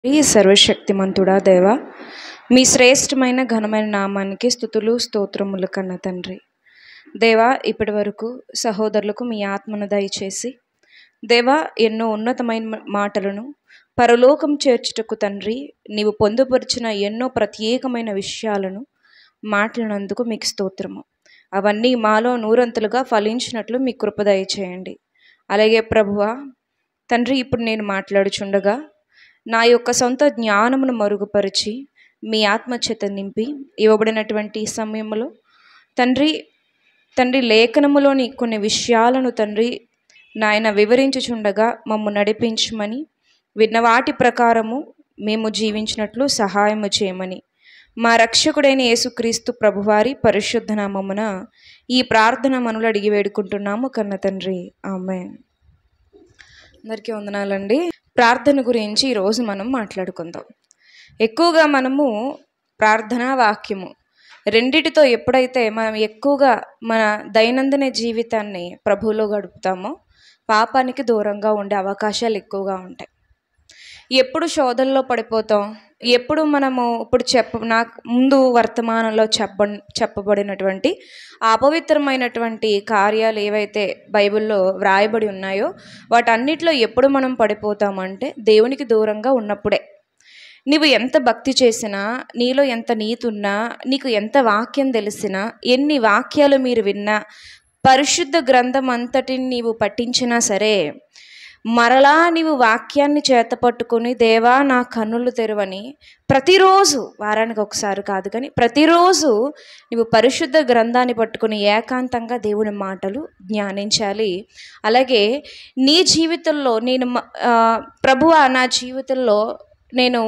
ఈ సర్వశక్తిమంతుడా దేవా, మీ శ్రేష్టమైన ఘనమైన నామానికి స్తుతులు స్తోత్రములు కన్న తండ్రి. దేవా, ఇప్పటి వరకు సహోదరులకు మీ ఆత్మను దయచేసి దేవా ఎన్నో ఉన్నతమైన మాటలను పరలోకం చేర్చుటకు తండ్రి నీవు పొందుపరిచిన ఎన్నో ప్రత్యేకమైన విషయాలను మాట్లాడినందుకు మీకు స్తోత్రము. అవన్నీ మాలో నూరంతులుగా ఫలించినట్లు మీ కృప దయచేయండి. అలాగే ప్రభువా తండ్రి, ఇప్పుడు నేను మాట్లాడుచుండగా నా యొక్క సొంత జ్ఞానమును మరుగుపరిచి మీ ఆత్మచేత నింపి ఇవ్వబడినటువంటి సమయంలో తండ్రి లేఖనములోని కొన్ని విషయాలను తండ్రి నాయన వివరించుచుండగా మమ్ము నడిపించమని, విన్న వాటి ప్రకారము మేము జీవించినట్లు సహాయము చేయమని మా రక్షకుడైన యేసుక్రీస్తు ప్రభువారి పరిశుద్ధ నామమున ఈ ప్రార్థన మనలు అడిగి వేడుకుంటున్నాము కన్న తండ్రి, ఆమేన్. అందరికీ వందనాలండి. ప్రార్థన గురించి ఈరోజు మనం మాట్లాడుకుందాం. ఎక్కువగా మనము ప్రార్థనా వాక్యము రెండిటితో ఎప్పుడైతే మనం ఎక్కువగా మన దైనందిన జీవితాన్ని ప్రభువులో గడుపుతామో పాపానికి దూరంగా ఉండే అవకాశాలు ఎక్కువగా ఉంటాయి. ఎప్పుడు శోధనలో పడిపోతాం, ఎప్పుడు మనము ఇప్పుడు నాకు ముందు వర్తమానంలో చెప్పబడినటువంటి అపవిత్రమైనటువంటి కార్యాలు ఏవైతే బైబిల్లో వ్రాయబడి ఉన్నాయో వాటన్నిటిలో ఎప్పుడు మనం పడిపోతామంటే దేవునికి దూరంగా ఉన్నప్పుడే. నీవు ఎంత భక్తి చేసినా, నీలో ఎంత నీతి ఉన్నా, నీకు ఎంత వాక్యం తెలిసినా, ఎన్ని వాక్యాలు మీరు విన్నా, పరిశుద్ధ గ్రంథం అంతటిని నీవు పఠించినా సరే, మరలా నీవు వాక్యాన్ని చేతపట్టుకుని దేవా నా కన్నులు తెరవని ప్రతిరోజు, వారానికి ఒకసారి కాదు కానీ ప్రతిరోజు నీవు పరిశుద్ధ గ్రంథాన్ని పట్టుకుని ఏకాంతంగా దేవుని మాటలు ధ్యానించాలి. అలాగే నీ జీవితంలో ప్రభువా నా జీవితంలో నేను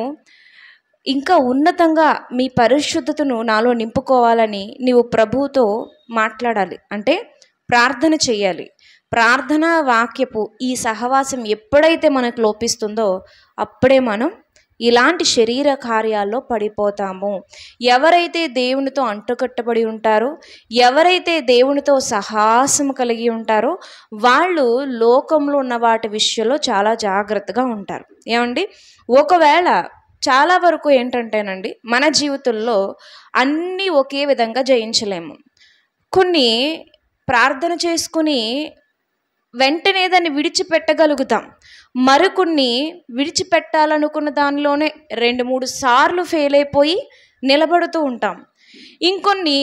ఇంకా ఉన్నతంగా మీ పరిశుద్ధతను నాలో నింపుకోవాలని నీవు ప్రభువుతో మాట్లాడాలి. అంటే ప్రార్థన చేయాలి. ప్రార్థన వాక్యపు ఈ సహవాసం ఎప్పుడైతే మనకు లోపిస్తుందో అప్పుడే మనం ఇలాంటి శరీర కార్యాల్లో పడిపోతాము. ఎవరైతే దేవునితో అంటుకట్టబడి ఉంటారో, ఎవరైతే దేవునితో సహాసం కలిగి ఉంటారో వాళ్ళు లోకంలో ఉన్న వాటి విషయంలో చాలా జాగ్రత్తగా ఉంటారు. ఏమండి, ఒకవేళ చాలా వరకు ఏంటంటేనండి, మన జీవితంలో అన్నీ ఒకే విధంగా జయించలేము. కొన్ని ప్రార్థన చేసుకుని వెంటనే దాన్ని విడిచిపెట్టగలుగుతాం. మరికొన్ని విడిచిపెట్టాలనుకున్న దానిలోనే 2-3 సార్లు ఫెయిల్ అయిపోయి నిలబడుతూ ఉంటాం. ఇంకొన్ని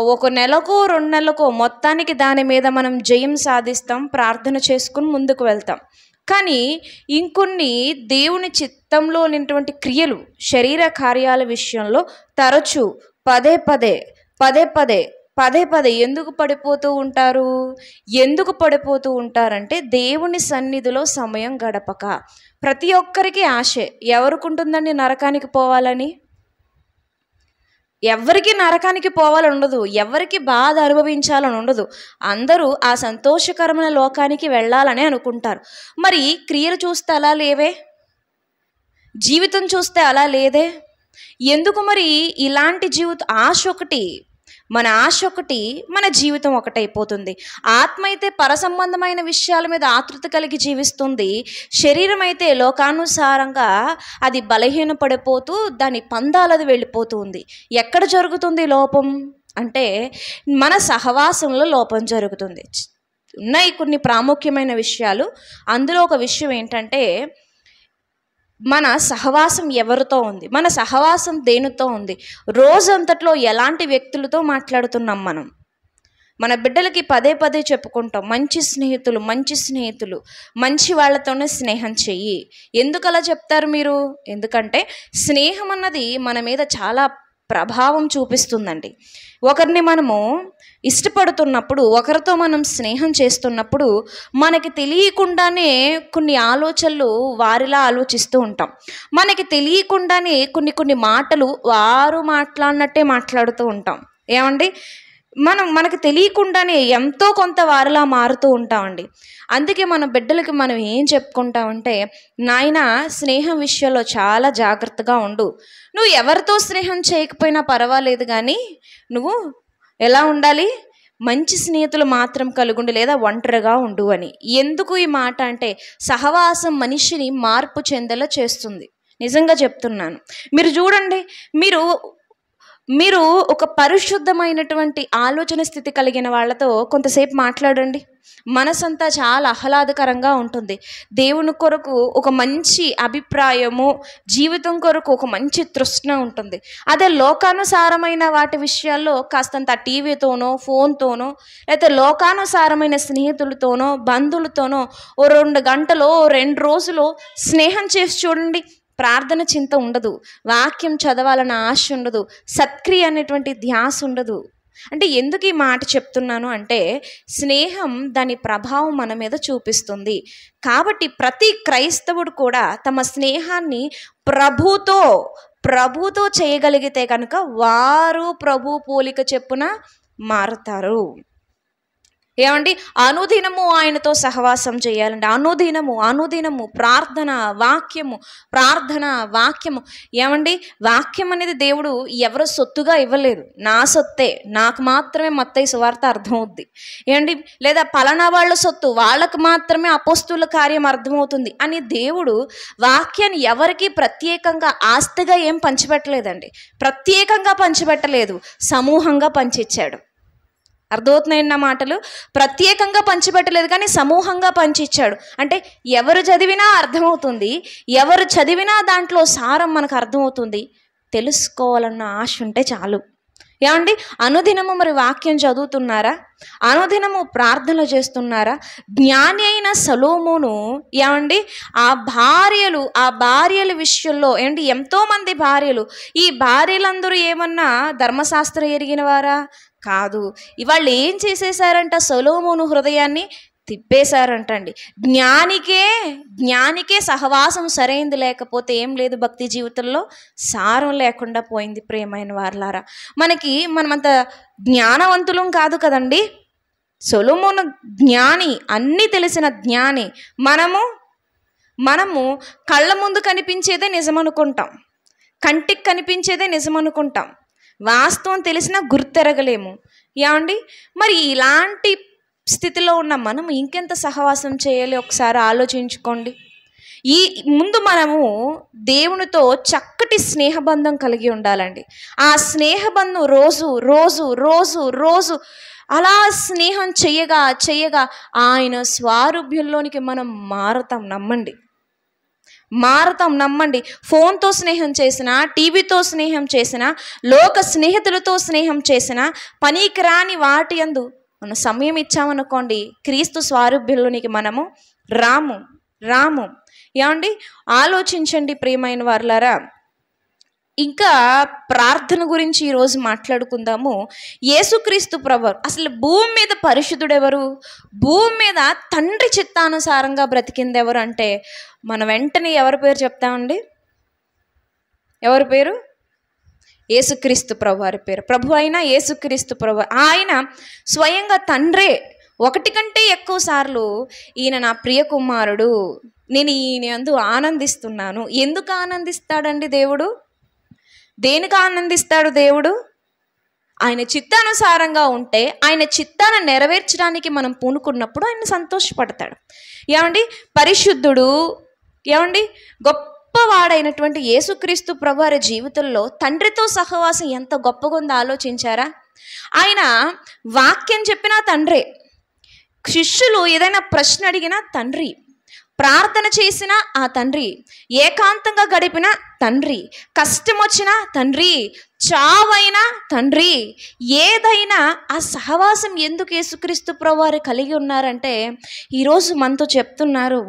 1 నెలకో 2 నెలలకో మొత్తానికి దాని మీద మనం జయం సాధిస్తాం, ప్రార్థన చేసుకుని ముందుకు వెళ్తాం. కానీ ఇంకొన్ని దేవుని చిత్తంలో ఉన్నటువంటి క్రియలు, శరీర కార్యాల విషయంలో తరచూ పదే పదే ఎందుకు పడిపోతూ ఉంటారంటే దేవుని సన్నిధిలో సమయం గడపక. ప్రతి ఒక్కరికి ఆశే. ఎవరికి ఉంటుందండి నరకానికి పోవాలని? ఎవరికి నరకానికి పోవాలని ఉండదు, ఎవరికి బాధ అనుభవించాలని ఉండదు. అందరూ ఆ సంతోషకరమైన లోకానికి వెళ్ళాలని అనుకుంటారు. మరి క్రియలు చూస్తే అలా లేవే, జీవితం చూస్తే అలా లేదే. ఎందుకు మరి ఇలాంటి మన ఆశ ఒకటి, మన జీవితం ఒకటైపోతుంది. ఆత్మ అయితే పరసంబంధమైన విషయాల మీద ఆతృత కలిగి జీవిస్తుంది. శరీరం అయితే లోకానుసారంగా అది బలహీనపడిపోతూ దాని పందాలది వెళ్ళిపోతుంది. ఎక్కడ జరుగుతుంది లోపం అంటే మన సహవాసంలో లోపం జరుగుతుంది. ఉన్నాయి కొన్ని ప్రాముఖ్యమైన విషయాలు. అందులో ఒక విషయం ఏంటంటే మన సహవాసం ఎవరితో ఉంది, మన సహవాసం దేనితో ఉంది, రోజంతట్లో ఎలాంటి వ్యక్తులతో మాట్లాడుతున్నాం. మన బిడ్డలకి పదే చెప్పుకుంటాం, మంచి స్నేహితులు మంచి వాళ్ళతోనే స్నేహం చెయ్యి. ఎందుకు అలా చెప్తారు మీరు? ఎందుకంటే స్నేహం అన్నది మన మీద చాలా ప్రభావం చూపిస్తుందండి. ఒకరిని మనము ఇష్టపడుతున్నప్పుడు, ఒకరితో మనం స్నేహం చేస్తున్నప్పుడు మనకి తెలియకుండానే కొన్ని ఆలోచనలు వారిలా ఆలోచిస్తూ ఉంటాం. మనకి తెలియకుండానే కొన్ని మాటలు వారు మాట్లాడినట్టే మాట్లాడుతూ ఉంటాం. ఏమండి, మనకు తెలియకుండానే ఎంతో కొంత వారిలా మారుతూ ఉంటామండి. అందుకే మన బిడ్డలకి మనం ఏం చెప్పుకుంటామంటే, నాయనా స్నేహం విషయంలో చాలా జాగ్రత్తగా ఉండు. నువ్వు ఎవరితో స్నేహం చేయకపోయినా పర్వాలేదు, కానీ నువ్వు ఎలా ఉండాలి, మంచి స్నేహితులు మాత్రం కలుగుండు, లేదా ఒంటరిగా ఉండు అని. ఎందుకు ఈ మాట అంటే సహవాసం మనిషిని మార్పు చెందేలా చేస్తుంది. నిజంగా చెప్తున్నాను. మీరు చూడండి, మీరు మీరు ఒక పరిశుద్ధమైనటువంటి ఆలోచన స్థితి కలిగిన వాళ్ళతో కొంతసేపు మాట్లాడండి. మనసంతా చాలా ఆహ్లాదకరంగా ఉంటుంది. దేవుని కొరకు ఒక మంచి అభిప్రాయము, జీవితం కొరకు ఒక మంచి తృష్ణ ఉంటుంది. అదే లోకానుసారమైన వాటి విషయాల్లో కాస్తంత టీవీతోనో, ఫోన్తోనో, లేకపోతే లోకానుసారమైన స్నేహితులతోనో, బంధువులతోనో ఓ 2 గంటలో, 2 రోజులు స్నేహం చేసి చూడండి. ప్రార్థన చింత ఉండదు, వాక్యం చదవాలన్న ఆశ ఉండదు, సత్క్రియ అనేటువంటి ధ్యాస ఉండదు. అంటే ఎందుకు ఈ మాట చెప్తున్నాను అంటే, స్నేహం దాని ప్రభావం మన మీద చూపిస్తుంది. కాబట్టి ప్రతి క్రైస్తవుడు కూడా తమ స్నేహాన్ని ప్రభుతో చేయగలిగితే కనుక వారు ప్రభు పోలిక చెప్పున మారుతారు. ఏమండి, అనుదినము ఆయనతో సహవాసం చేయాలండి. అనుదినము ప్రార్థన వాక్యము. ఏమండి, వాక్యం అనేది దేవుడు ఎవరు సొత్తుగా ఇవ్వలేదు. నా సొత్తే, నాకు మాత్రమే మత్తయి సువార్త అర్థమవుద్ది. ఏమండి, లేదా పలానా వాళ్ళ సొత్తు, వాళ్ళకు మాత్రమే అపోస్తుల కార్యం అర్థమవుతుంది అని దేవుడు వాక్యాన్ని ఎవరికి ప్రత్యేకంగా ఆస్తిగా ఏం పంచిపెట్టలేదండి. ప్రత్యేకంగా పంచిపెట్టలేదు, సమూహంగా పంచిచ్చాడు. అర్థమవుతున్నాయండి నా మాటలు? ప్రత్యేకంగా పంచిపెట్టలేదు, కానీ సమూహంగా పంచిచ్చాడు. అంటే ఎవరు చదివినా అర్థమవుతుంది, ఎవరు చదివినా దాంట్లో సారం మనకు అర్థమవుతుంది. తెలుసుకోవాలన్న ఆశ ఉంటే చాలు. ఏమండి, అనుదినము మరి వాక్యం చదువుతున్నారా? అనుదినము ప్రార్థనలు చేస్తున్నారా? జ్ఞాని అయిన సొలొమోను ఏమండి, ఆ భార్యల విషయంలో ఏంటి, ఎంతోమంది భార్యలు, ఈ భార్యలందరూ ఏమన్నా ధర్మశాస్త్రం ఎరిగిన వారా? కాదు. ఇవాళ్ళు ఏం చేసేసారంట, సొలొమోను హృదయాన్ని తిప్పేశారంటండి. జ్ఞానికే సహవాసం సరైంది లేకపోతే ఏం లేదు భక్తి జీవితంలో, సారం లేకుండా పోయింది. ప్రియమైన వారలారా, మనమంత జ్ఞానవంతులం కాదు కదండి. సొలొమోను జ్ఞాని, అన్నీ తెలిసిన జ్ఞాని. మనము కళ్ళ ముందు కనిపించేదే నిజమనుకుంటాం, కంటికి కనిపించేదే నిజమనుకుంటాం, వాస్తవం తెలిసినా గుర్తెరగలేము. ఏమండి, మరి ఇలాంటి స్థితిలో ఉన్న మనం ఇంకెంత సహవాసం చేయాలి ఒకసారి ఆలోచించుకోండి. ముందు మనము దేవునితో చక్కటి స్నేహబంధం కలిగి ఉండాలండి. ఆ స్నేహబంధం రోజు అలా స్నేహం చేయగా ఆయన స్వారూప్యంలోనికి మనం మారతాం. నమ్మండి. ఫోన్తో స్నేహం చేసినా, టీవీతో స్నేహం చేసినా, లోక స్నేహితులతో స్నేహం చేసినా, పనికిరాని వాటి యందు మనం సమయం ఇచ్చామనుకోండి, క్రీస్తు స్వారూప్యంలోనికి మనము రాము. ఏమండి, ఆలోచించండి ప్రియమైన వారలారా. ఇంకా ప్రార్థన గురించి ఈరోజు మాట్లాడుకుందాము. యేసుక్రీస్తు ప్రభువు అసలు భూమి మీద పరిశుద్ధుడు ఎవరు? భూమి మీద తండ్రి చిత్తానుసారంగా బ్రతికింది ఎవరు అంటే, మన వెంటనే ఎవరి పేరు చెప్తామండి? ఎవరి పేరు? యేసుక్రీస్తు ప్రభు వారి పేరు. ప్రభు అయిన యేసుక్రీస్తు ప్రభు, ఆయన స్వయంగా తండ్రే 1 కంటే ఎక్కువ సార్లు ఈయన నా ప్రియ కుమారుడు, నేను ఈయన యందు ఆనందిస్తున్నాను. ఎందుకు ఆనందిస్తాడండి దేవుడు? దేనికి ఆనందిస్తాడు దేవుడు? ఆయన చిత్తానుసారంగా ఉంటే, ఆయన చిత్తాన్ని నెరవేర్చడానికి మనం పూనుకున్నప్పుడు ఆయన సంతోషపడతాడు. ఏమండి, పరిశుద్ధుడు, ఏమండి, గొప్పవాడైనటువంటి యేసుక్రీస్తు ప్రభువారి జీవితంలో తండ్రితో సహవాసం ఎంత గొప్పగా ఉందో ఆలోచించారా? ఆయన వాక్యం చెప్పినా తండ్రే, శిష్యులు ఏదైనా ప్రశ్న అడిగినా తండ్రి, ప్రార్థన చేసిన ఆ తండ్రి, ఏకాంతంగా గడిపిన తండ్రి, కష్టం వచ్చిన తండ్రి, చావైనా తండ్రి, ఏదైనా ఆ సహవాసం ఎందుకు యేసుక్రీస్తు ప్రభువారు కలిగి ఉన్నారంటే, ఈరోజు మనతో చెప్తున్నారు,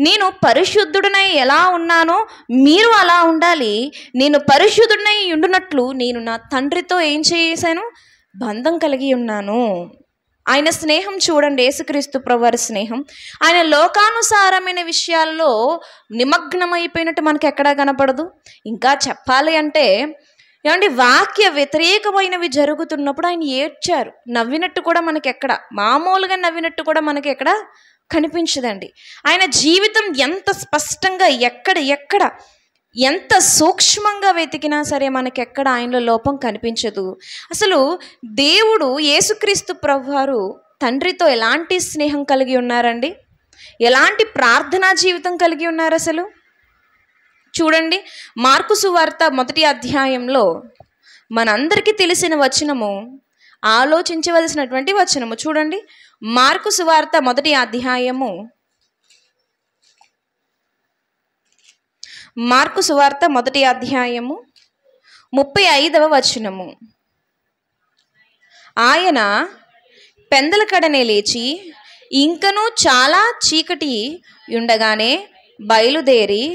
నేను పరిశుద్ధుడినై ఎలా ఉన్నానో మీరు అలా ఉండాలి. నేను పరిశుద్ధుడినై ఉండునట్లు నేను నా తండ్రితో ఏం చేశాను? బంధం కలిగి ఉన్నాను. ఆయన స్నేహం చూడండి, యేసుక్రీస్తు ప్రభువారి స్నేహం. ఆయన లోకానుసారమైన విషయాల్లో నిమగ్నమైపోయినట్టు మనకి ఎక్కడా కనపడదు. ఇంకా చెప్పాలి అంటే, ఏమండి, వాక్య వ్యతిరేకమైనవి జరుగుతున్నప్పుడు ఆయన ఏడ్చారు. నవ్వినట్టు కూడా మామూలుగా నవ్వినట్టు కూడా మనకి ఎక్కడ కనిపించదండి. ఆయన జీవితం ఎంత స్పష్టంగా ఎక్కడ ఎంత సూక్ష్మంగా వెతికినా సరే మనకెక్కడ ఆయనలో లోపం కనిపించదు. అసలు దేవుడు యేసుక్రీస్తు ప్రభువారు తండ్రితో ఎలాంటి స్నేహం కలిగి ఉన్నారండి? ఎలాంటి ప్రార్థనా జీవితం కలిగి ఉన్నారు? అసలు చూడండి, మార్కు సువార్త 1వ అధ్యాయంలో మనందరికీ తెలిసిన వచనము, ఆలోచించవలసినటువంటి వచనము. చూడండి, మార్కు సువార్త 1వ అధ్యాయము, మార్కు సువార్త 1వ అధ్యాయము 35వ వచనము. ఆయన పెందలకడనే లేచి ఇంకనూ చాలా చీకటి ఉండగానే బయలుదేరి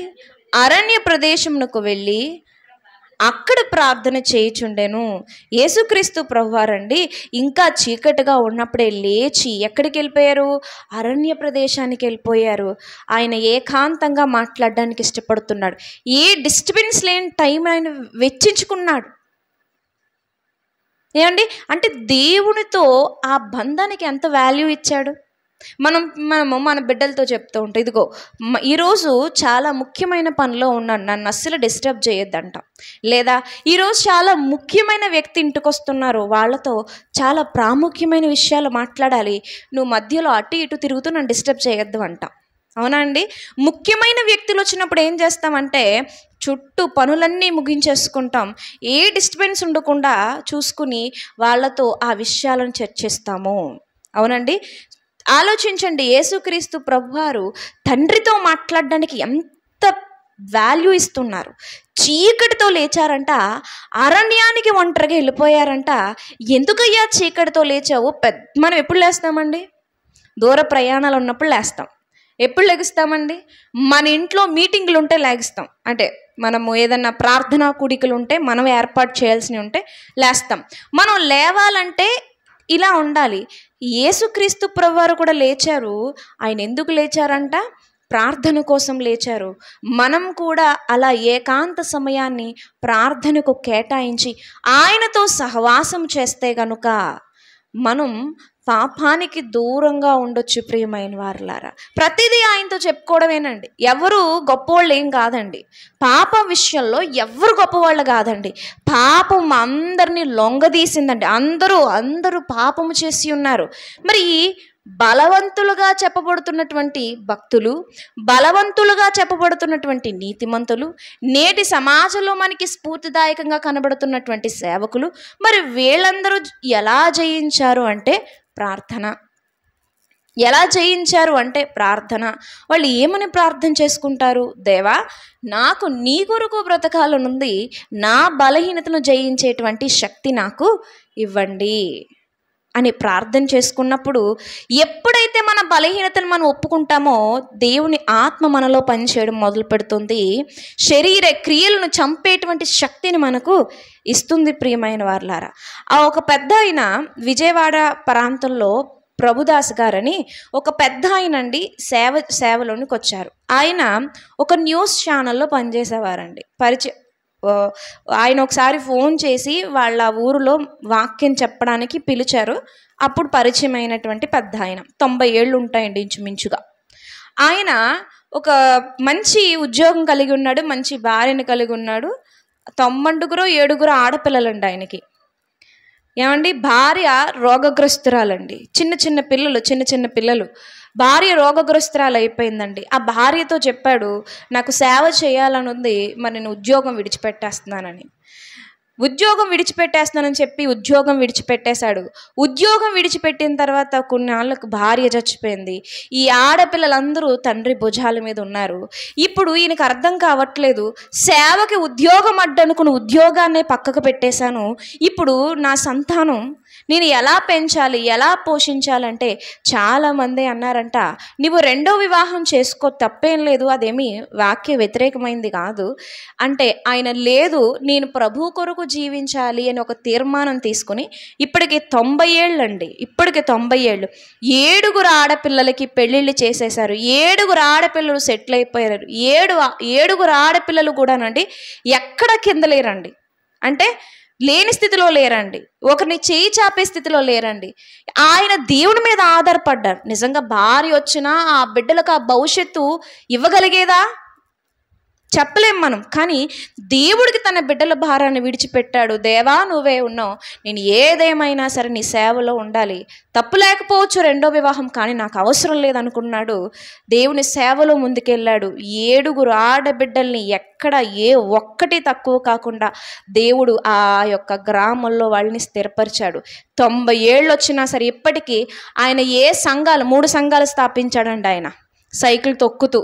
అరణ్య ప్రదేశమునకు వెళ్ళి అక్కడ ప్రార్థన చేయుచుండెను. యేసుక్రీస్తు ప్రభువారండి ఇంకా చీకటిగా ఉన్నప్పుడే లేచి ఎక్కడికి వెళ్ళిపోయారు? అరణ్య ప్రదేశానికి వెళ్ళిపోయారు. ఆయన ఏకాంతంగా మాట్లాడడానికి ఇష్టపడుతున్నాడు. ఏ డిస్టర్బెన్స్ లేని టైం ఆయన వెచ్చించుకున్నాడు. ఏమండి, అంటే దేవునితో ఆ బంధానికి ఎంత వాల్యూ ఇచ్చాడు. మనము మన బిడ్డలతో చెప్తూ ఉంటాం, ఇదిగో ఈరోజు చాలా ముఖ్యమైన పనిలో ఉన్నాను, నన్ను అస్సలు డిస్టర్బ్ చేయొద్దంట. లేదా ఈరోజు చాలా ముఖ్యమైన వ్యక్తి ఇంటికి వస్తున్నారు, వాళ్ళతో చాలా ప్రాముఖ్యమైన విషయాలు మాట్లాడాలి, నువ్వు మధ్యలో అటు ఇటు తిరుగుతూ నన్ను డిస్టర్బ్ చేయొద్దు అంట. అవునా అండి? ముఖ్యమైన వ్యక్తులు వచ్చినప్పుడు ఏం చేస్తామంటే చుట్టూ పనులన్నీ ముగించేసుకుంటాం, ఏ డిస్టర్బెన్స్ ఉండకుండా చూసుకుని వాళ్ళతో ఆ విషయాలను చర్చిస్తాము. అవునండి, ఆలోచించండి, యేసుక్రీస్తు ప్రభువారు తండ్రితో మాట్లాడడానికి ఎంత వాల్యూ ఇస్తున్నారు. చీకటితో లేచారంట, అరణ్యానికి ఒంటరిగా వెళ్ళిపోయారంట. ఎందుకయ్యా చీకటితో లేచావు? మనం ఎప్పుడు లేస్తామండి? దూర ప్రయాణాలు ఉన్నప్పుడు లేస్తాం. ఎప్పుడు లెగుస్తామండి? మన ఇంట్లో మీటింగ్లు ఉంటే లెగుస్తాం. అంటే మనము ఏదన్నా ప్రార్థనా కూడికలు ఉంటే మనం ఏర్పాటు చేయాల్సినవి ఉంటే లేస్తాం. మనం లేవాలంటే ఇలా ఉండాలి. యేసుక్రీస్తు ప్రభువారు కూడా లేచారు. ఆయన ఎందుకు లేచారంట? ప్రార్థన కోసం లేచారు. మనం కూడా అలా ఏకాంత సమయాన్ని ప్రార్థనకు కేటాయించి ఆయనతో సహవాసం చేస్తే గనుక మనం పాపానికి దూరంగా ఉండొచ్చు. ప్రియమైన వారులారా, ప్రతిదీ ఆయనతో చెప్పుకోవడమేనండి. ఎవరు గొప్పవాళ్ళు ఏం కాదండి. పాప విషయంలో ఎవరు గొప్పవాళ్ళు కాదండి. పాపం అందరినీ లొంగదీసిందండి. అందరూ పాపము చేసి ఉన్నారు. మరి బలవంతులుగా చెప్పబడుతున్నటువంటి భక్తులు, బలవంతులుగా చెప్పబడుతున్నటువంటి నీతిమంతులు, నేటి సమాజంలో మనకి స్ఫూర్తిదాయకంగా కనబడుతున్నటువంటి సేవకులు, మరి వీళ్ళందరూ ఎలా జయించారు అంటే ప్రార్థన. ఎలా జయించారు అంటే ప్రార్థన. వాళ్ళు ఏమని ప్రార్థన చేసుకుంటారు? దేవా, నాకు నీ కొరకు బ్రతకాలనుంది, నా బలహీనతను జయించేటువంటి శక్తి నాకు ఇవ్వండి అని ప్రార్థన చేసుకున్నప్పుడు, ఎప్పుడైతే మన బలహీనతను మనం ఒప్పుకుంటామో దేవుని ఆత్మ మనలో పనిచేయడం మొదలు పెడుతుంది. శరీర క్రియలను చంపేటువంటి శక్తిని మనకు ఇస్తుంది. ప్రియమైన వారులారా, ఆ ఒక పెద్ద ఆయన విజయవాడ ప్రాంతంలో ప్రభుదాస్ గారని ఒక పెద్ద ఆయనండి సేవలోనికి వచ్చారు. ఆయన ఒక న్యూస్ ఛానల్లో పనిచేసేవారండి. ఆయన ఒకసారి ఫోన్ చేసి వాళ్ళ ఊరిలో వాక్యం చెప్పడానికి పిలిచారు. అప్పుడు పరిచయం అయినటువంటి పెద్ద ఆయన, 90 ఏళ్ళు ఉంటాయండి ఇంచుమించుగా. ఆయన ఒక మంచి ఉద్యోగం కలిగి ఉన్నాడు, మంచి భార్యను కలిగి ఉన్నాడు. 9 ఆడపిల్లలండి ఆయనకి. ఏమండి, భార్య రోగగ్రస్తురాలండి. చిన్న పిల్లలు. భార్య రోగగ్రస్తురాలు అయిపోయిందండి. ఆ భార్యతో చెప్పాడు, నాకు సేవ చేయాలని ఉంది, మరి నేను ఉద్యోగం విడిచిపెట్టేస్తున్నానని. ఉద్యోగం విడిచిపెట్టేస్తానని చెప్పి ఉద్యోగం విడిచిపెట్టేశాడు. ఉద్యోగం విడిచిపెట్టిన తర్వాత కొన్నాళ్ళకు భార్య చచ్చిపోయింది. ఈ ఆడపిల్లలందరూ తండ్రి భుజాల మీద ఉన్నారు. ఇప్పుడు ఈయనకు అర్థం కావట్లేదు, సేవకి ఉద్యోగం అడ్డనుకుని ఉద్యోగాన్నే పక్కకు పెట్టేశాను, ఇప్పుడు నా సంతానం నేను ఎలా పెంచాలి, ఎలా పోషించాలంటే చాలామంది అన్నారంట, నువ్వు 2వ వివాహం చేసుకో, తప్పేం లేదు, అదేమీ వాక్య వ్యతిరేకమైంది కాదు అంటే ఆయన లేదు, నేను ప్రభు కొరకు జీవించాలి అని ఒక తీర్మానం తీసుకుని ఇప్పటికి 90 ఏళ్ళండి. ఇప్పటికి 90 ఏళ్ళు. 7 ఆడపిల్లలకి పెళ్ళిళ్ళు చేసేశారు. 7 ఆడపిల్లలు సెటిల్ అయిపోయారు. 7 ఆడపిల్లలు కూడానండి ఎక్కడ కింద లేరండి, అంటే లేని స్థితిలో లేరండి, ఒకరిని చేయి చాపే స్థితిలో లేరండి. ఆయన దేవుని మీద ఆధారపడ్డారు. నిజంగా భార్య వచ్చినా ఆ బిడ్డలకు ఆ భవిష్యత్తు ఇవ్వగలిగేదా? చెప్పలేం మనం. కానీ దేవుడికి తన బిడ్డల భారాన్ని విడిచిపెట్టాడు. దేవా నువ్వే ఉన్నావు, నేను ఏదేమైనా సరే నీ సేవలో ఉండాలి. తప్పు లేకపోవచ్చు రెండో వివాహం, కానీ నాకు అవసరం లేదనుకున్నాడు. దేవుని సేవలో ముందుకెళ్ళాడు. 7 ఆడబిడ్డల్ని ఎక్కడ ఏ ఒక్కటి తక్కువ కాకుండా దేవుడు ఆ యొక్క గ్రామంలో వాళ్ళని స్థిరపరిచాడు. 90 ఏళ్ళు వచ్చినా సరే ఇప్పటికీ ఆయన 3 సంఘాలు స్థాపించాడండి. ఆయన సైకిల్ తొక్కుతూ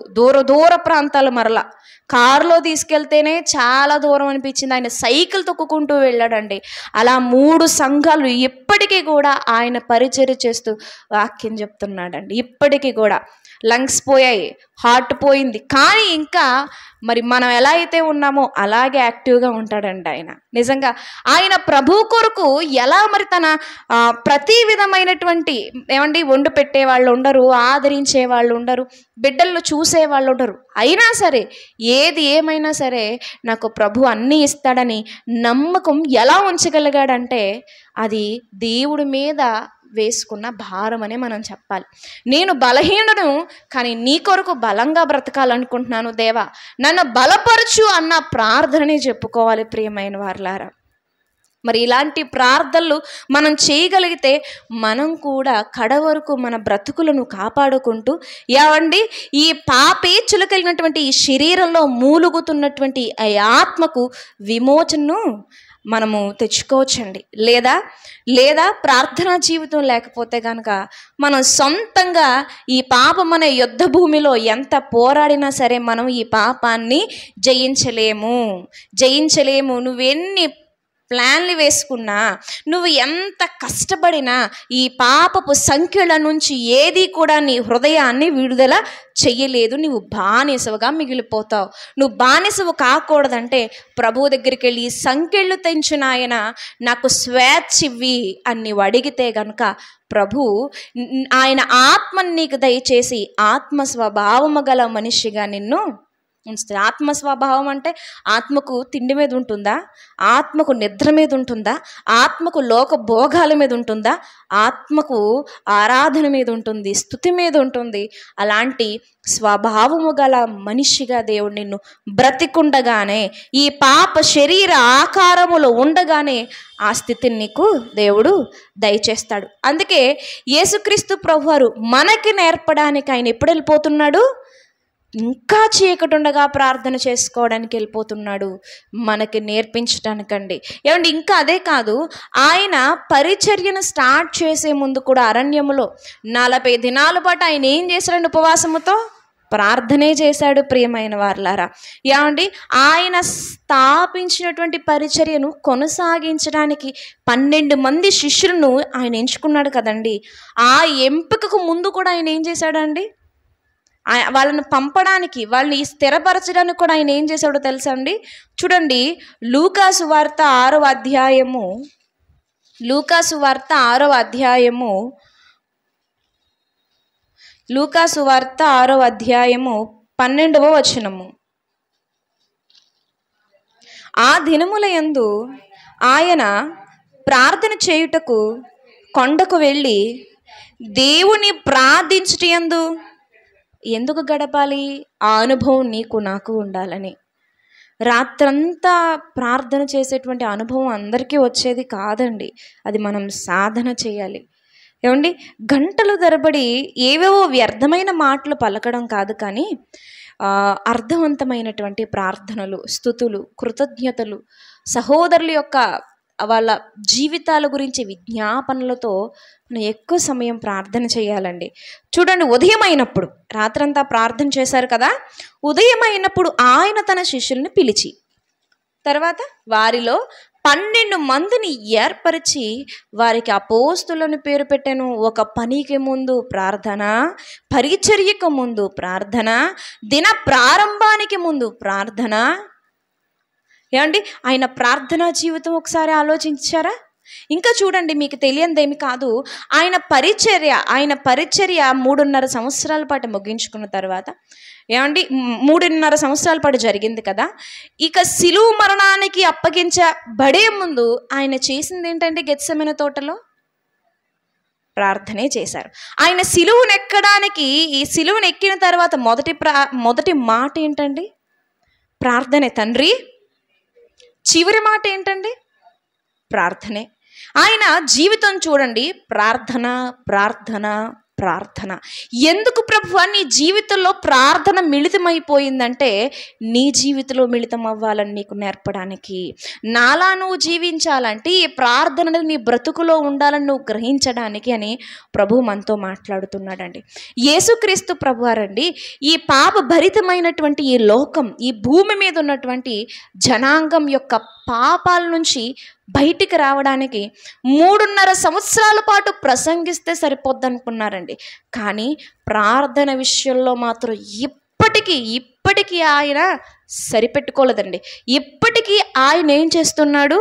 దూర ప్రాంతాలు, మరలా కారులో తీసుకెళ్తేనే చాలా దూరం అనిపించింది, ఆయన సైకిల్ తొక్కుకుంటూ వెళ్ళాడండి. అలా 3 సంఘాలు ఇప్పటికీ కూడా ఆయన పరిచర్య చేస్తూ వాక్యం చెప్తున్నాడండి. ఇప్పటికీ కూడా లంగ్స్ పోయాయి, హార్ట్ పోయింది, కానీ ఇంకా మరి మనం ఎలా అయితే ఉన్నామో అలాగే యాక్టివ్గా ఉంటాడండి ఆయన. నిజంగా ఆయన ప్రభు కొరకు ఎలా మరి తన ప్రతి విధమైనటువంటి వండి పెట్టే వాళ్ళు ఉండరు, ఆదరించే వాళ్ళు ఉండరు, బిడ్డలను చూసే వాళ్ళు ఉండరు. అయినా సరే ఏది ఏమైనా సరే నాకు ప్రభు అన్నీ ఇస్తాడని నమ్మకం ఎలా ఉంచగలిగాడంటే అది దేవుడి మీద వేసుకున్న భారం అనే మనం చెప్పాలి. నేను బలహీనుడు, కానీ నీ కొరకు బలంగా బ్రతకాలనుకుంటున్నాను దేవా, నన్ను బలపరచు అన్న ప్రార్థనని చెప్పుకోవాలి ప్రియమైన వారలారా. మరి ఇలాంటి ప్రార్థనలు మనం చేయగలిగితే మనం కూడా కడవరకు మన బ్రతుకులను కాపాడుకుంటూ ఈ పాపేచ్చులు కలిగినటువంటి ఈ శరీరంలో మూలుగుతున్నటువంటి ఆ ఆత్మకు విమోచనను మనము తెచ్చుకోవచ్చండి. లేదా ప్రార్థనా జీవితం లేకపోతే కనుక మనం సొంతంగా ఈ పాపం అనే యుద్ధ భూమిలో ఎంత పోరాడినా సరే మనం ఈ పాపాన్ని జయించలేము. నువ్వెన్ని ప్లాన్లు వేసుకున్నా, నువ్వు ఎంత కష్టపడినా ఈ పాపపు సంఖ్యల నుంచి ఏది కూడా నీ హృదయాన్ని విడుదల చెయ్యలేదు. నువ్వు బానిసవుగా మిగిలిపోతావు. నువ్వు బానిసవు కాకూడదంటే ప్రభువు దగ్గరికి వెళ్ళి సంఖ్యలు తెంచిన ఆయన నాకు స్వేచ్ఛ ఇవ్వి అని నీవు అడిగితే గనుక ప్రభు ఆయన ఆత్మని నీకు దయచేసి ఆత్మ స్వభావము గల మనిషిగా నిన్ను ఉంచుతుంది. ఆత్మ స్వభావం అంటే ఆత్మకు తిండి మీద ఉంటుందా, ఆత్మకు నిద్ర మీద ఉంటుందా, ఆత్మకు లోక భోగాల మీద ఉంటుందా, ఆత్మకు ఆరాధన మీద ఉంటుంది, స్తుతి మీద ఉంటుంది. అలాంటి స్వభావము గల మనిషిగా దేవుడు నిన్ను బ్రతికుండగానే, ఈ పాప శరీర ఆకారములో ఉండగానే ఆ స్థితిని నీకు దేవుడు దయచేస్తాడు. అందుకే యేసుక్రీస్తు ప్రభువారు మనకి నేర్పడానికి ఆయన ఎప్పుడు వెళ్ళిపోతున్నాడు? ఇంకా చీకటి ఉండగా ప్రార్థన చేసుకోవడానికి వెళ్ళిపోతున్నాడు, మనకి నేర్పించడానికండి. ఇంకా అదే కాదు, ఆయన పరిచర్యను స్టార్ట్ చేసే ముందు కూడా అరణ్యములో 40 దినాల పాటు ఆయన ఏం చేశాడు? ఉపవాసముతో ప్రార్థనే చేశాడు ప్రియమైన వారలారా. ఆయన స్థాపించినటువంటి పరిచర్యను కొనసాగించడానికి 12 మంది శిష్యులను ఆయన ఎంచుకున్నాడు కదండి. ఆ ఎంపికకు ముందు కూడా ఆయన ఏం చేశాడండి? వాళ్ళను పంపడానికి, వాళ్ళని స్థిరపరచడానికి కూడా ఆయన ఏం చేశాడో తెలుసా అండి? చూడండి, లూకాసు వార్త 6వ అధ్యాయము 12వ వచనము. ఆ దినముల యందు ఆయన ప్రార్థన చేయుటకు కొండకు వెళ్ళి దేవుని ప్రార్థించుటయందు ఎందుకు గడపాలి? ఆ అనుభవం నీకు నాకు ఉండాలని. రాత్రంతా ప్రార్థన చేసేటువంటి అనుభవం అందరికీ వచ్చేది కాదండి. అది మనం సాధన చేయాలి. గంటలు తరబడి ఏవేవో వ్యర్థమైన మాటలు పలకడం కాదు, కానీ అర్థవంతమైనటువంటి ప్రార్థనలు, స్తుతులు, కృతజ్ఞతలు, సహోదరుల యొక్క వాళ్ళ జీవితాల గురించి విజ్ఞాపనలతో మనం ఎక్కువ సమయం ప్రార్థన చేయాలండి. చూడండి, ఉదయం అయినప్పుడు, రాత్రంతా ప్రార్థన చేశారు కదా, ఉదయం అయినప్పుడు ఆయన తన శిష్యుల్ని పిలిచి తర్వాత వారిలో 12 మందిని ఏర్పరిచి వారికి అపోస్తులను పేరు పెట్టాను. ఒక పనికి ముందు ప్రార్థన, పరిచర్యకు ముందు ప్రార్థన, దిన ప్రారంభానికి ముందు ప్రార్థన. ఆయన ప్రార్థనా జీవితం ఒకసారి ఆలోచించారా? ఇంకా చూడండి, మీకు తెలియనిదేమి కాదు, ఆయన పరిచర్య 3.5 సంవత్సరాల పాటు ముగించుకున్న తర్వాత 3.5 సంవత్సరాల పాటు జరిగింది కదా. ఇక సిలువ మరణానికి అప్పగించబడే ముందు ఆయన చేసింది ఏంటంటే, గెత్సెమనే తోటలో ప్రార్థనే చేశారు. ఆయన సిలువను ఎక్కడానికి, ఈ సిలువను ఎక్కిన తర్వాత మొదటి మాట ఏంటండి? ప్రార్థనే. తండ్రి చివరి మాట ఏంటండి? ప్రార్థనే. ఆయన జీవితం చూడండి, ప్రార్థన ప్రార్థన ప్రార్థన. ఎందుకు ప్రభువా నీ జీవితంలో ప్రార్థన మిళితమైపోయిందంటే, నీ జీవితంలో మిళితం అవ్వాలని నీకు నేర్పడానికి, నాలా నువ్వు జీవించాలంటే ఈ ప్రార్థన అనేది నీ బ్రతుకులో ఉండాలని నువ్వు గ్రహించడానికి అని ప్రభు మనతో మాట్లాడుతున్నాడండి. యేసుక్రీస్తు ప్రభువారండి ఈ పాప భరితమైనటువంటి ఈ లోకం, ఈ భూమి మీద ఉన్నటువంటి జనాంగం యొక్క పాపాల నుంచి బయటికి రావడానికి 3.5 సంవత్సరాల పాటు ప్రసంగిస్తే సరిపోద్ది అనుకున్నారండి. కానీ ప్రార్థన విషయంలో మాత్రం ఇప్పటికీ ఆయన సరిపెట్టుకోలేదండి. ఇప్పటికీ ఆయన ఏం చేస్తున్నాడు?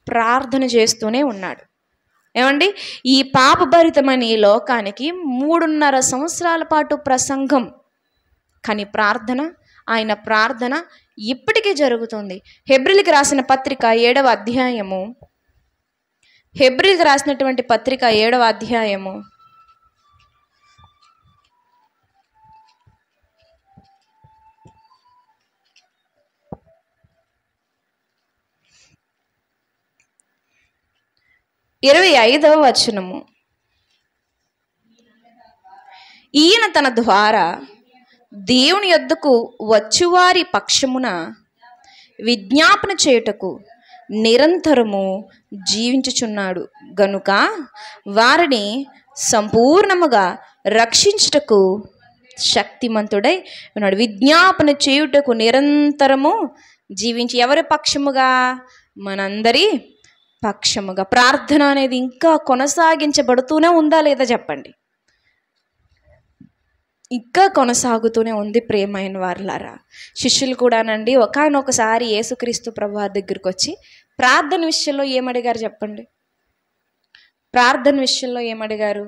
ప్రార్థన చేస్తూనే ఉన్నాడు. ఏమండి, ఈ పాపభరితమైన ఈ లోకానికి 3.5 సంవత్సరాల పాటు ప్రసంగం, కానీ ఆయన ప్రార్థన ఇప్పటికీ జరుగుతుంది. హెబ్రీయులకు రాసిన పత్రిక 7వ అధ్యాయము, హెబ్రీయులకు రాసినటువంటి పత్రిక 7వ అధ్యాయము 25వ వచనము. ఈయన తన ద్వారా దేవుని యొద్దకు వచ్చువారి పక్షమున విజ్ఞాపన చేయుటకు నిరంతరము జీవించుచున్నాడు గనుక వారిని సంపూర్ణముగా రక్షించుటకు శక్తిమంతుడై ఉన్నాడు. విజ్ఞాపన చేయుటకు నిరంతరము జీవించి, ఎవరి పక్షముగా? మనందరి పక్షముగా. ప్రార్థన అనేది ఇంకా కొనసాగించబడుతూనే ఉందా లేదా చెప్పండి? ఇంకా కొనసాగుతూనే ఉంది. ప్రియమైన వారులారా, శిష్యులు కూడానండి ఒకానొకసారి యేసుక్రీస్తు ప్రభువారి దగ్గరికి వచ్చి ప్రార్థన విషయంలో ఏమడిగారు చెప్పండి? ప్రార్థన విషయంలో ఏమడిగారు?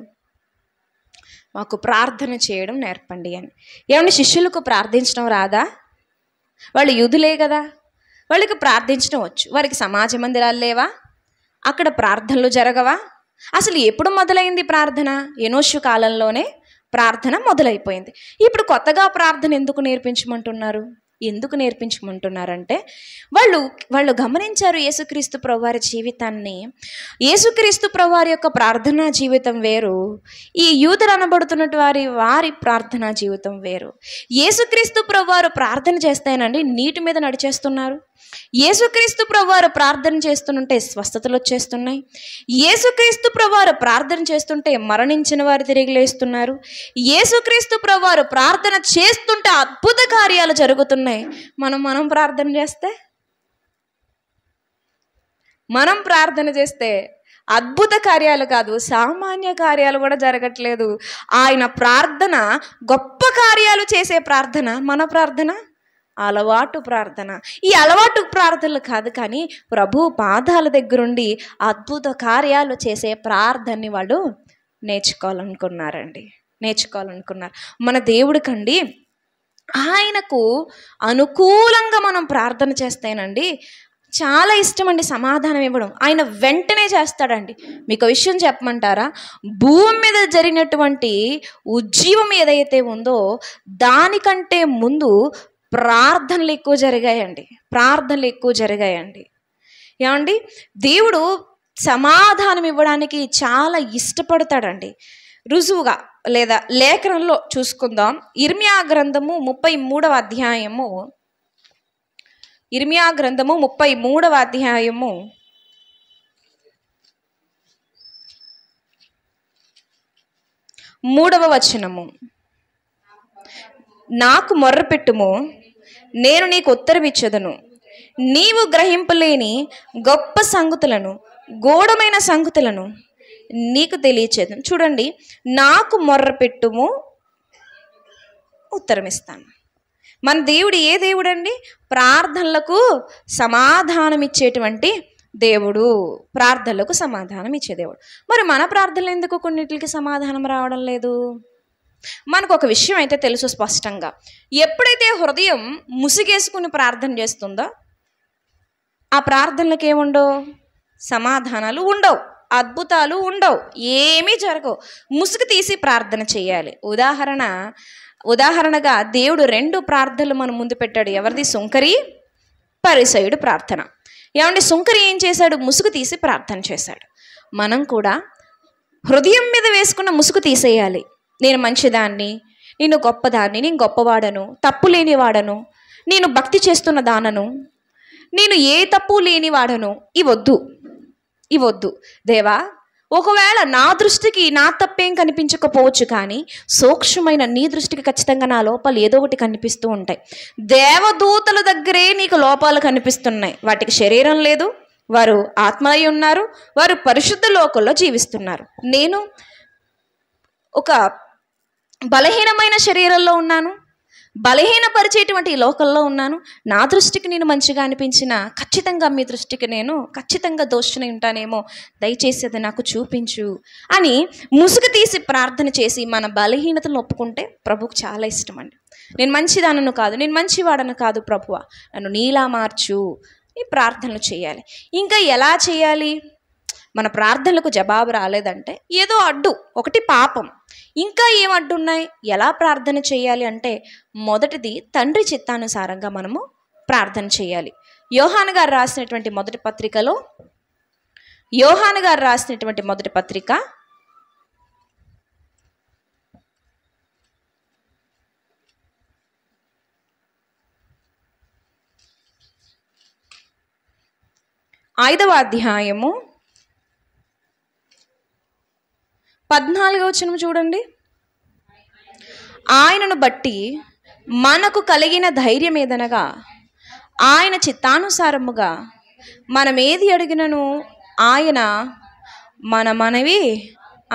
మాకు ప్రార్థన చేయడం నేర్పండి అని. ఏమన్నా శిష్యులకు ప్రార్థించడం రాదా? వాళ్ళు యూదులే కదా, వాళ్ళకి ప్రార్థించడం వచ్చు. వారికి సమాజ మందిరాలు లేవా? అక్కడ ప్రార్థనలు జరగవా? అసలు ఎప్పుడు మొదలైంది ప్రార్థన? ఎనోషు కాలంలోనే ప్రార్థన మొదలైపోయింది. ఇప్పుడు కొత్తగా ప్రార్థన ఎందుకు నేర్పించమంటున్నారంటే వాళ్ళు గమనించారు యేసుక్రీస్తు ప్రభువారి జీవితాన్ని. యేసుక్రీస్తు ప్రభువారి యొక్క ప్రార్థనా జీవితం వేరు, ఈ యూదులు అనబడుతున్నట్టు వారి ప్రార్థనా జీవితం వేరు. యేసుక్రీస్తు ప్రభువారు ప్రార్థన చేస్తేనండి నీటి మీద నడిచేస్తున్నారు. యేసుక్రీస్తు ప్రభువారు ప్రార్థన చేస్తుంటే స్వస్థతలు వచ్చేస్తున్నాయి. యేసుక్రీస్తు ప్రభువారు ప్రార్థన చేస్తుంటే మరణించిన వారు తిరిగి లేస్తున్నారు. యేసుక్రీస్తు ప్రభువారు ప్రార్థన చేస్తుంటే అద్భుత కార్యాలు జరుగుతున్నాయి. మనం ప్రార్థన చేస్తే అద్భుత కార్యాలు కాదు, సామాన్య కార్యాలు కూడా జరగట్లేదు. ఆయన ప్రార్థన గొప్ప కార్యాలు చేసే ప్రార్థన. మన ప్రార్థన అలవాటు ప్రార్థన. ఈ అలవాటు ప్రార్థనలు కాదు, కానీ ప్రభు పాదాల దగ్గరుండి అద్భుత కార్యాలు చేసే ప్రార్థనని వాళ్ళు నేర్చుకోవాలనుకున్నారు. మన దేవుడికండి ఆయనకు అనుకూలంగా మనం ప్రార్థన చేస్తేనండి చాలా ఇష్టం అండి సమాధానం ఇవ్వడం. ఆయన వెంటనే చేస్తాడండి. మీకు విషయం చెప్పమంటారా? భూమి మీద జరిగినటువంటి ఉజ్జీవం ఏదైతే ఉందో దానికంటే ముందు ప్రార్థనలు ఎక్కువ జరిగాయండి. ఏమండి, దేవుడు సమాధానం ఇవ్వడానికి చాలా ఇష్టపడతాడండి. రుజువుగా లేదా లేఖనంలో చూసుకుందాం. ఇర్మియా గ్రంథము 33వ అధ్యాయము 3వ వచనము. నాకు మొర్రపెట్టుము, నేను నీకు ఉత్తరమిచ్చెదను. నీవు గ్రహింపలేని గొప్ప సంగతులను, గూఢమైన సంగతులను నీకు తెలియచేదను. చూడండి, నాకు మొర్రపెట్టుము, ఉత్తరమిస్తాను. మన దేవుడు ఏ దేవుడు అండి? ప్రార్థనలకు సమాధానం ఇచ్చేటువంటి దేవుడు. ప్రార్థనలకు సమాధానం ఇచ్చే దేవుడు. మరి మన ప్రార్థనలు ఎందుకు కొన్నిటికి సమాధానం రావడం లేదు? మనకు ఒక విషయం అయితే తెలుసు స్పష్టంగా. ఎప్పుడైతే హృదయం ముసిగేసుకుని ప్రార్థన చేస్తుందో ఆ ప్రార్థనలకు ఏముండవు? సమాధానాలు ఉండవు, అద్భుతాలు ఉండవు, ఏమీ జరగవు. ముసుగు తీసి ప్రార్థన చేయాలి. ఉదాహరణ, ఉదాహరణగా దేవుడు 2 ప్రార్థనలు మన ముందు పెట్టాడు. ఎవరిది? సుంకరి, పరిసయుడు ప్రార్థన. ఏమంటే సుంకరి ఏం చేశాడు? ముసుగు తీసి ప్రార్థన చేశాడు. మనం కూడా హృదయం మీద వేసుకున్న ముసుగు తీసేయాలి. నేను మంచిదాన్ని, నేను గొప్పదాన్ని, నేను గొప్పవాడను, తప్పు లేనివాడను, నేను భక్తి చేస్తున్న దానను, నేను ఏ తప్పు లేనివాడను. ఇవొద్దు దేవా. ఒకవేళ నా దృష్టికి నా తప్పేం కనిపించకపోవచ్చు, కానీ సూక్ష్మమైన నీ దృష్టికి ఖచ్చితంగా నా లోపాలు ఏదో ఒకటి కనిపిస్తూ ఉంటాయి. దేవదూతల దగ్గరే నీకు లోపాలు కనిపిస్తున్నాయి. వాటికి శరీరం లేదు, వారు ఆత్మలై ఉన్నారు, వారు పరిశుద్ధ లోకంలో జీవిస్తున్నారు. నేను ఒక బలహీనమైన శరీరంలో ఉన్నాను, బలహీనపరిచేటువంటి ఈ లోకంలో ఉన్నాను. నా దృష్టికి నేను మంచిగా అనిపించిన ఖచ్చితంగా మీ దృష్టికి నేను ఖచ్చితంగా దోషిని ఉంటానేమో, దయచేసి అది నాకు చూపించు అని ముసుగు తీసి ప్రార్థన చేసి మన బలహీనతలను ఒప్పుకుంటే ప్రభువుకు చాలా ఇష్టం అండి. నేను మంచిదానను కాదు, నేను మంచివాడను కాదు ప్రభువా, నన్ను నీలా మార్చు ఈ ప్రార్థనలు చేయాలి. ఇంకా ఎలా చేయాలి? మన ప్రార్థనలకు జవాబు రాలేదంటే ఏదో అడ్డు, ఒకటి పాపం, ఇంకా ఏం అడ్డున్నాయి? ఎలా ప్రార్థన చేయాలి అంటే మొదటిది తండ్రి చిత్తానుసారంగా మనము ప్రార్థన చేయాలి. యోహాను గారు రాసినటువంటి మొదటి పత్రిక 5వ అధ్యాయము 14వ వచనం చూడండి. ఆయనను బట్టి మనకు కలిగిన ధైర్యం ఏదనగా, ఆయన చిత్తానుసారముగా మనమేది అడిగినను ఆయన మన మనవి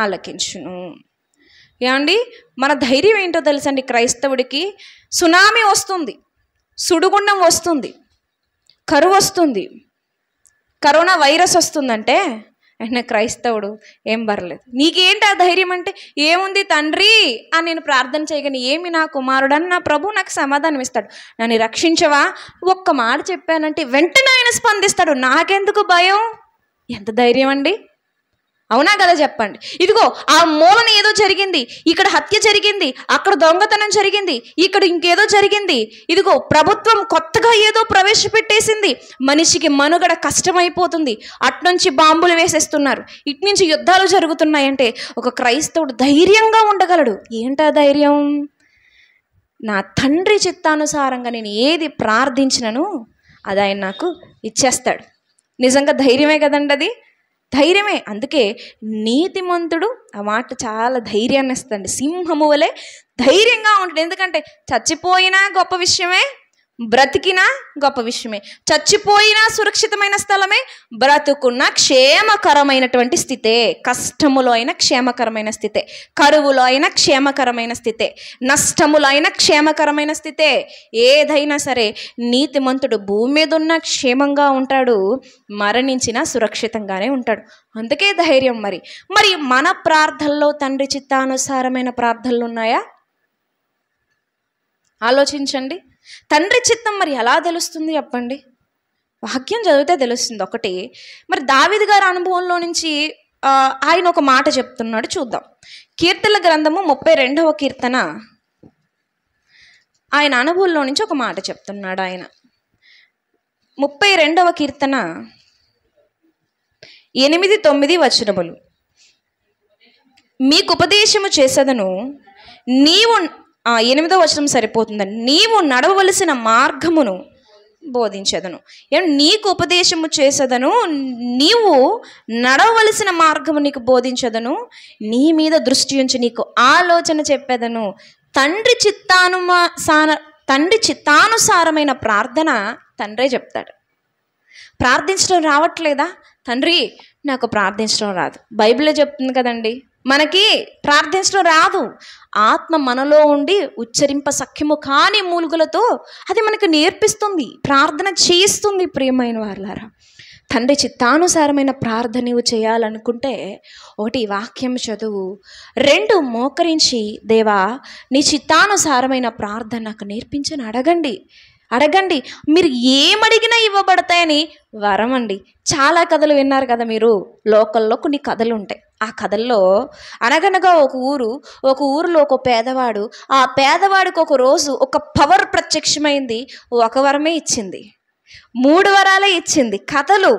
ఆలకించును. ఏమండి, మన ధైర్యం ఏంటో తెలుసండి? క్రైస్తవుడికి సునామీ వస్తుంది, సుడిగుండం వస్తుంది, కరువు వస్తుంది, కరోనా వైరస్ వస్తుందంటే ఆయన క్రైస్తవుడు ఏం పర్లేదు. నీకేంటి ఆ ధైర్యం అంటే, ఏముంది తండ్రి అని నేను ప్రార్థన చేయగానే, ఏమి నా కుమారుడని నా ప్రభు నాకు సమాధానం ఇస్తాడు. నన్ను రక్షించవా ఒక్క మాట చెప్పానంటే వెంటనే ఆయన స్పందిస్తాడు. నాకెందుకు భయం? ఎంత ధైర్యం అండి! అవునా కదా చెప్పండి. ఇదిగో ఆ మూలన ఏదో జరిగింది, ఇక్కడ హత్య జరిగింది, అక్కడ దొంగతనం జరిగింది, ఇక్కడ ఇంకేదో జరిగింది, ఇదిగో ప్రభుత్వం కొత్తగా ఏదో ప్రవేశపెట్టేసింది, మనిషికి మనుగడ కష్టమైపోతుంది, అట్నుంచి బాంబులు వేసేస్తున్నారు, ఇట్నుంచి యుద్ధాలు జరుగుతున్నాయంటే ఒక క్రైస్తవుడు ధైర్యంగా ఉండగలడు. ఏంటా ధైర్యం? నా తండ్రి చిత్తానుసారంగా నేను ఏది ప్రార్థించినను అది ఆయన నాకు ఇచ్చేస్తాడు. నిజంగా ధైర్యమే కదండి, అది ధైర్యమే. అందుకే నీతిమంతుడు, ఆ మాట చాలా ధైర్యాన్ని ఇస్తుంది. సింహము వలె ధైర్యంగా ఉంటుంది. ఎందుకంటే చచ్చిపోయినా గొప్ప విషయమే, బ్రతికినా గొప్ప విషయమే. చచ్చిపోయినా సురక్షితమైన స్థలమే, బ్రతుకున్న క్షేమకరమైనటువంటి స్థితే. కష్టములో అయినా క్షేమకరమైన స్థితే, కరువులో అయినా క్షేమకరమైన స్థితే, నష్టములో అయినా క్షేమకరమైన స్థితే. ఏదైనా సరే నీతిమంతుడు భూమి మీద ఉన్న క్షేమంగా ఉంటాడు, మరణించినా సురక్షితంగానే ఉంటాడు. అందుకే ధైర్యం. మరి మన ప్రార్థనలో తండ్రి చిత్తానుసారమైన ప్రార్థనలు ఉన్నాయా? ఆలోచించండి. తండ్రి చిత్తం మరి ఎలా తెలుస్తుంది చెప్పండి? వాక్యం చదివితే తెలుస్తుంది. ఒకటి, మరి దావీదు గారి అనుభవంలో నుంచి ఆయన ఒక మాట చెప్తున్నాడు, చూద్దాం. కీర్తనల గ్రంథము 32వ కీర్తన, ఆయన అనుభవంలో నుంచి ఒక మాట చెప్తున్నాడు. ఆయన 32వ కీర్తన 8-9 వచనములు. మీకు ఉపదేశము చేసేదను, నీవు 8వ వచనం సరిపోతుందని, నీవు నడవవలసిన మార్గమును బోధించదను. నీకు ఉపదేశము చేసేదను, నీవు నడవవలసిన మార్గము నీకు బోధించదను, నీ మీద దృష్టి ఉంచి నీకు ఆలోచన చెప్పేదను. తండ్రి చిత్తానుసారమైన ప్రార్థన తండ్రే చెప్తాడు. ప్రార్థించడం రావట్లేదా? తండ్రి నాకు ప్రార్థించడం రాదు. బైబిలే చెప్తుంది కదండి, మనకి ప్రార్థించడం రాదు. ఆత్మ మనలో ఉండి ఉచ్చరింప సఖ్యము కాని మూలుగులతో అది మనకు నేర్పిస్తుంది, ప్రార్థన చేయిస్తుంది. ప్రియమైన వారులారా, తండ్రి చిత్తానుసారమైన ప్రార్థన నీవు చేయాలనుకుంటే, ఒకటి వాక్యం చదువు, 2 మోకరించి దేవా నీ చిత్తానుసారమైన ప్రార్థన నాకు నేర్పించని అడగండి. అడగండి, మీరు ఏమడిగినా ఇవ్వబడతాయని వరం అండి. చాలా కథలు విన్నారు కదా మీరు, లోకల్లో కొన్ని కథలు ఉంటాయి. ఆ కథల్లో అనగనగా ఒక ఊరిలో ఒక పేదవాడు, ఆ పేదవాడికి ఒక రోజు ఒక పవర్ ప్రత్యక్షమైంది. ఒక వరమే ఇచ్చింది, 3 వరాలే ఇచ్చింది. కథలు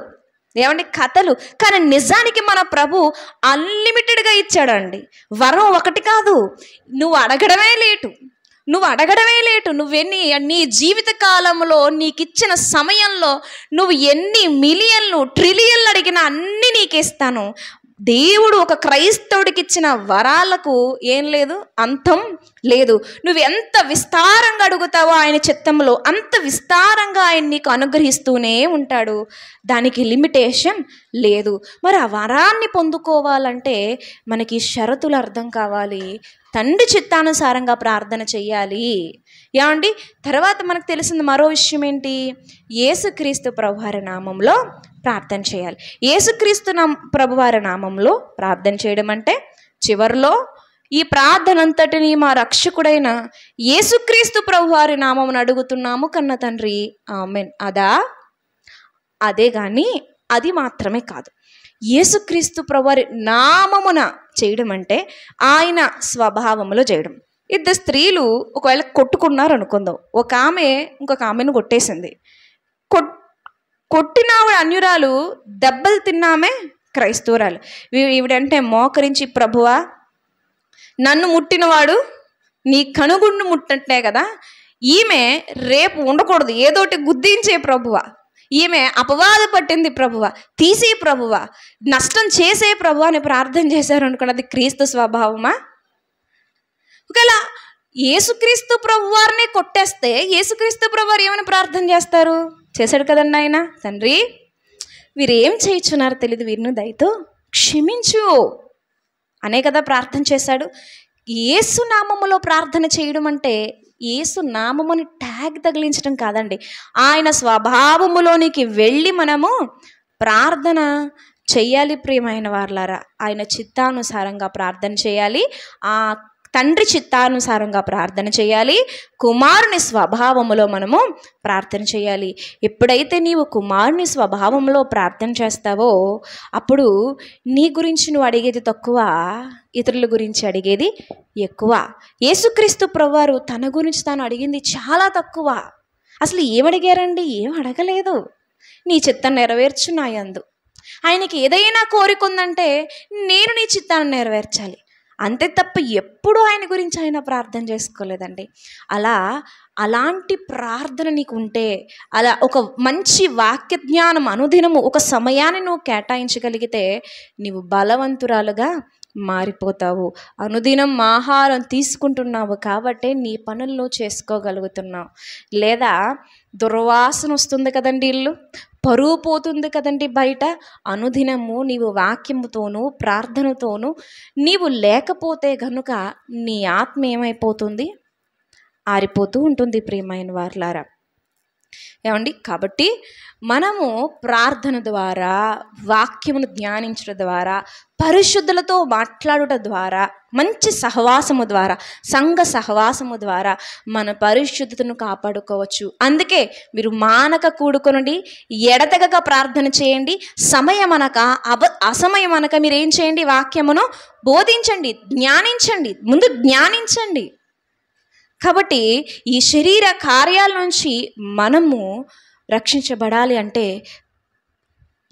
ఏమండి, కథలు. కానీ నిజానికి మన ప్రభు అన్లిమిటెడ్గా ఇచ్చాడండి. వరం ఒకటి కాదు, నువ్వు అడగడమే లేటు. నీ జీవిత కాలంలో నీకు ఇచ్చిన సమయంలో నువ్వు ఎన్ని మిలియన్లు ట్రిలియన్లు అడిగినా అన్నీ నీకు ఇస్తాను. దేవుడు ఒక క్రైస్తవుడికి ఇచ్చిన వరాలకు ఏం లేదు, అంతం లేదు. నువ్వు ఎంత విస్తారంగా అడుగుతావో ఆయన చిత్తంలో అంత విస్తారంగా ఆయన నీకు అనుగ్రహిస్తూనే ఉంటాడు. దానికి లిమిటేషన్ లేదు. మరి ఆ వరాన్ని పొందుకోవాలంటే మనకి షరతులు అర్థం కావాలి. తండ్రి చిత్తానుసారంగా ప్రార్థన చెయ్యాలి. ఏమండి, తర్వాత మనకు తెలిసింది మరో విషయం ఏంటి? యేసుక్రీస్తు ప్రభువారి నామంలో ప్రార్థన చేయాలి. యేసుక్రీస్తు ప్రభువారి నామంలో ప్రార్థన చేయడం అంటే చివరిలో ఈ ప్రార్థన అంతటిని మా రక్షకుడైన యేసుక్రీస్తు ప్రభువారి నామమును అడుగుతున్నాము కన్న తండ్రి, ఆమెన్. అదే కానీ అది మాత్రమే కాదు. యేసుక్రీస్తు ప్రభువారి నామమున చేయడం అంటే ఆయన స్వభావంలో చేయడం. 2 స్త్రీలు ఒకవేళ కొట్టుకున్నారు అనుకుందాం. ఒక ఆమె ఇంకొక ఆమెను కొట్టేసింది. కొట్టిన ఆవిడ అన్యురాలు, దెబ్బలు తిన్నామే క్రైస్తవురాలు. ఈవిడంటే మోకరించి, ప్రభువా నన్ను ముట్టినవాడు నీ కనుగుండు ముట్టట్లే కదా, ఈమె రేపు ఉండకూడదు, ఏదోటి గుద్దించే ప్రభువా, ఈమె అపవాద పట్టింది ప్రభువా, తీసే ప్రభువా, నష్టం చేసే ప్రభువా అని ప్రార్థన చేశారు అనుకోండి. అది క్రీస్తు స్వభావమా? ఒకవేళ యేసుక్రీస్తు ప్రభువారిని కొట్టేస్తే యేసుక్రీస్తు ప్రభువారు ఏమైనా ప్రార్థన చేశాడు కదండి ఆయన, తండ్రి వీరేం చేయించున్నారో తెలియదు, వీరిని దయతో క్షమించు అనే కదా ప్రార్థన చేశాడు. యేసు నామములో ప్రార్థన చేయడం అంటే యేసు నామముని ట్యాగ్ తగిలించడం కాదండి. ఆయన స్వభావములోనికి వెళ్ళి మనము ప్రార్థన చెయ్యాలి. ప్రియమైన వారలారా, ఆయన చిత్తానుసారంగా ప్రార్థన చేయాలి. ఆ తండ్రి చిత్తానుసారంగా ప్రార్థన చేయాలి. కుమారుని స్వభావములో మనము ప్రార్థన చేయాలి. ఎప్పుడైతే నీవు కుమారుని స్వభావంలో ప్రార్థన చేస్తావో అప్పుడు నీ గురించి నువ్వు అడిగేది తక్కువ, ఇతరుల గురించి అడిగేది ఎక్కువ. యేసుక్రీస్తు ప్రభువారు తన గురించి తాను అడిగింది చాలా తక్కువ. అసలు ఏమడిగారండి? ఏం అడగలేదు. నీ చిత్తం నెరవేర్చు నా యందు. ఆయనకి ఏదైనా కోరిక ఉందంటే నేను నీ చిత్తాన్ని నెరవేర్చాలి, అంతే తప్ప ఎప్పుడు ఆయన గురించి ఆయన ప్రార్థన చేసుకోలేదండి. అలాంటి ప్రార్థన నీకు ఉంటే, అలా ఒక మంచి వాక్య జ్ఞానం అనుదినము ఒక సమయాన్ని నువ్వు కేటాయించగలిగితే నీవు బలవంతురాలుగా మారిపోతావు. అనుదినం ఆహారం తీసుకుంటున్నావు కాబట్టే నీ పనుల్లో చేసుకోగలుగుతున్నావు. లేదా దుర్వాసన వస్తుంది కదండి, ఇల్లు పరువు పోతుంది కదండి బయట. అనుదినము నీవు వాక్యముతోనూ ప్రార్థనతోనూ నీవు లేకపోతే గనుక నీ ఆత్మ ఏమైపోతుంది? ఆరిపోతూ ఉంటుంది. ప్రియమైన వారలారా, ఏమండి, కాబట్టి మనము ప్రార్థన ద్వారా, వాక్యమును ధ్యానించడం ద్వారా, పరిశుద్ధులతో మాట్లాడుట ద్వారా, మంచి సహవాసము ద్వారా, సంఘ సహవాసము ద్వారా మన పరిశుద్ధతను కాపాడుకోవచ్చు. అందుకే మీరు మానక కూడుకొనండి, ఎడతెగక ప్రార్థన చేయండి. సమయం అనక అసమయం అనక మీరు ఏం చేయండి? వాక్యమును బోధించండి, జ్ఞానించండి, ముందు జ్ఞానించండి. కాబట్టి ఈ శరీర కార్యాల నుంచి మనము రక్షించబడాలి అంటే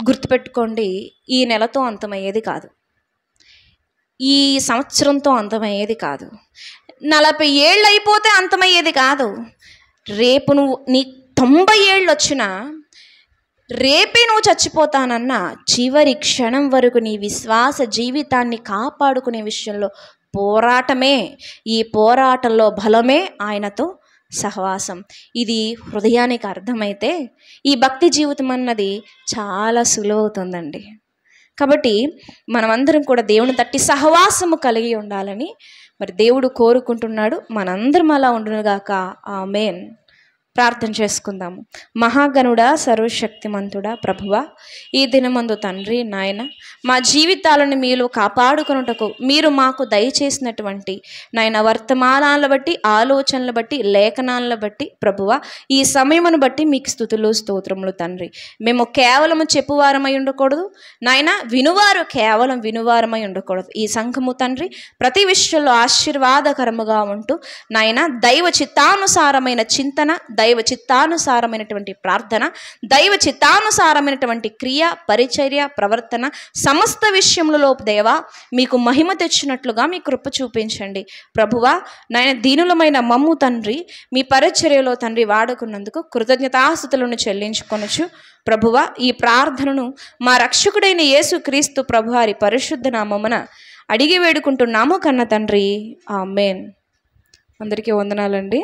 గుర్తుపెట్టుకోండి, ఈ నెలతో అంతమయ్యేది కాదు, ఈ సంవత్సరంతో అంతమయ్యేది కాదు, 40 ఏళ్ళు అయిపోతే అంతమయ్యేది కాదు. రేపు నువ్వు నీ 90 ఏళ్ళు వచ్చినా, రేపే నువ్వు చచ్చిపోతానన్నా, చివరి క్షణం వరకు నీ విశ్వాస జీవితాన్ని కాపాడుకునే విషయంలో పోరాటమే. ఈ పోరాటంలో బలమే ఆయనతో సహవాసం. ఇది హృదయానికి అర్థమైతే ఈ భక్తి జీవితం అన్నది చాలా సులువవుతుందండి. కాబట్టి మనమందరం కూడా దేవుని తట్టి సహవాసము కలిగి ఉండాలని మరి దేవుడు కోరుకుంటున్నాడు. మనందరం అలా ఉండునుగాక. ఆమేన్. ప్రార్థన చేసుకుందాము. మహాగణుడా, సర్వశక్తిమంతుడా, ప్రభువా, ఈ దినమందు తండ్రి నాయన మా జీవితాలను మీలో కాపాడుకొనుటకు మీరు మాకు దయచేసినటువంటి నాయన వర్తమానాలను బట్టి, ఆలోచనలు బట్టి, లేఖనాలను బట్టి ప్రభువా, ఈ సమయమును బట్టి మీకు స్తుతులు స్తోత్రములు తండ్రి. మేము కేవలము చెప్పువారమై ఉండకూడదు నాయన, కేవలం వినువారమై ఉండకూడదు. ఈ సంఘము తండ్రి ప్రతి విషయంలో ఆశీర్వాదకరముగా ఉంటూ నాయన దైవ చిత్తానుసారమైన చింతన, దైవ చిత్తానుసారమైనటువంటి ప్రార్థన, దైవ చిత్తానుసారమైనటువంటి క్రియ, పరిచర్య, ప్రవర్తన సమస్త విషయములలో దేవా మీకు మహిమ తెచ్చినట్లుగా మీ కృప చూపించండి ప్రభువా. నాయన దీనులమైన మమ్ము తండ్రి మీ పరిచర్యలో తండ్రి వాడుకున్నందుకు కృతజ్ఞతాస్తుతులను చెల్లించుకొనొచ్చు ప్రభువా. ఈ ప్రార్థనను మా రక్షకుడైన యేసుక్రీస్తు ప్రభువారి పరిశుద్ధ నామమున అడిగి వేడుకుంటున్నాము కన్న తండ్రి, ఆమేన్. అందరికీ వందనాలండి.